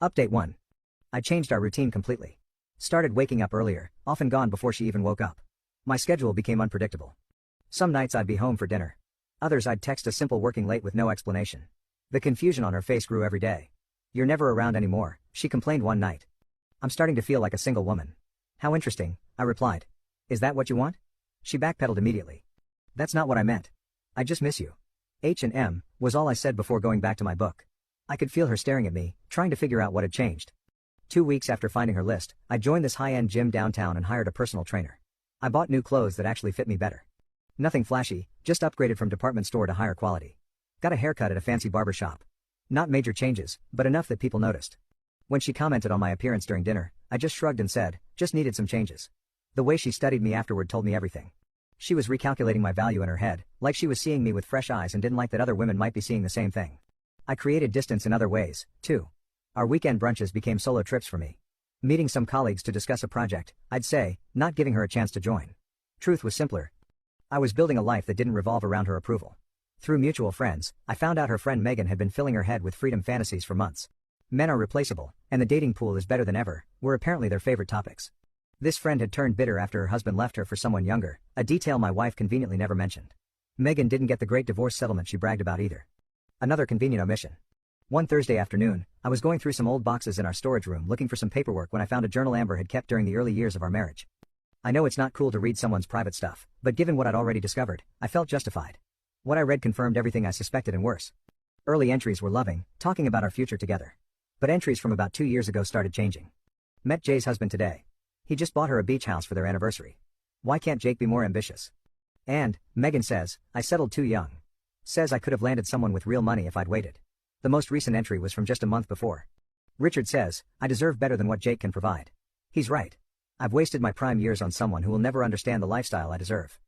Update 1. I changed our routine completely. Started waking up earlier, often gone before she even woke up. My schedule became unpredictable. Some nights I'd be home for dinner. Others I'd text a simple working late with no explanation. The confusion on her face grew every day. "You're never around anymore," she complained one night. "I'm starting to feel like a single woman." "How interesting," I replied. "Is that what you want?" She backpedaled immediately. "That's not what I meant. I just miss you." H&M, was all I said before going back to my book. I could feel her staring at me, trying to figure out what had changed. 2 weeks after finding her list, I joined this high-end gym downtown and hired a personal trainer. I bought new clothes that actually fit me better. Nothing flashy, just upgraded from department store to higher quality. Got a haircut at a fancy barber shop. Not major changes, but enough that people noticed. When she commented on my appearance during dinner, I just shrugged and said, "Just needed some changes." The way she studied me afterward told me everything. She was recalculating my value in her head, like she was seeing me with fresh eyes and didn't like that other women might be seeing the same thing. I created distance in other ways, too. Our weekend brunches became solo trips for me. Meeting some colleagues to discuss a project, I'd say, not giving her a chance to join. Truth was simpler. I was building a life that didn't revolve around her approval. Through mutual friends, I found out her friend Megan had been filling her head with freedom fantasies for months. Men are replaceable, and the dating pool is better than ever, were apparently their favorite topics. This friend had turned bitter after her husband left her for someone younger, a detail my wife conveniently never mentioned. Megan didn't get the great divorce settlement she bragged about either. Another convenient omission. One Thursday afternoon, I was going through some old boxes in our storage room looking for some paperwork when I found a journal Amber had kept during the early years of our marriage. I know it's not cool to read someone's private stuff, but given what I'd already discovered, I felt justified. What I read confirmed everything I suspected and worse. Early entries were loving, talking about our future together. But entries from about 2 years ago started changing. Met Jay's husband today. He just bought her a beach house for their anniversary. Why can't Jake be more ambitious? And, Megan says, I settled too young. Says I could have landed someone with real money if I'd waited. The most recent entry was from just a month before. Richard says, I deserve better than what Jake can provide. He's right. I've wasted my prime years on someone who will never understand the lifestyle I deserve.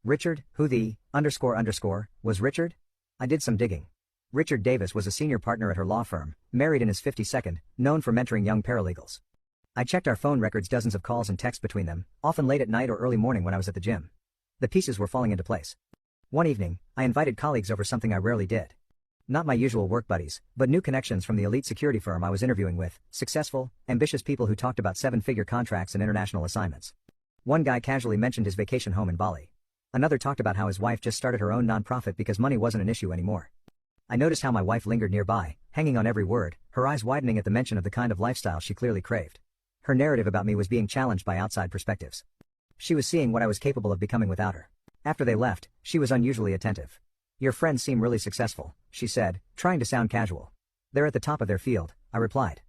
Richard, who the, was Richard? I did some digging. Richard Davis was a senior partner at her law firm, married in his 52nd, known for mentoring young paralegals. I checked our phone records, dozens of calls and texts between them, often late at night or early morning when I was at the gym. The pieces were falling into place. One evening, I invited colleagues over, something I rarely did. Not my usual work buddies, but new connections from the elite security firm I was interviewing with, successful, ambitious people who talked about 7-figure contracts and international assignments. One guy casually mentioned his vacation home in Bali. Another talked about how his wife just started her own nonprofit because money wasn't an issue anymore. I noticed how my wife lingered nearby, hanging on every word, her eyes widening at the mention of the kind of lifestyle she clearly craved. Her narrative about me was being challenged by outside perspectives. She was seeing what I was capable of becoming without her. After they left, she was unusually attentive. Your friends seem really successful, she said, trying to sound casual. They're at the top of their field, I replied.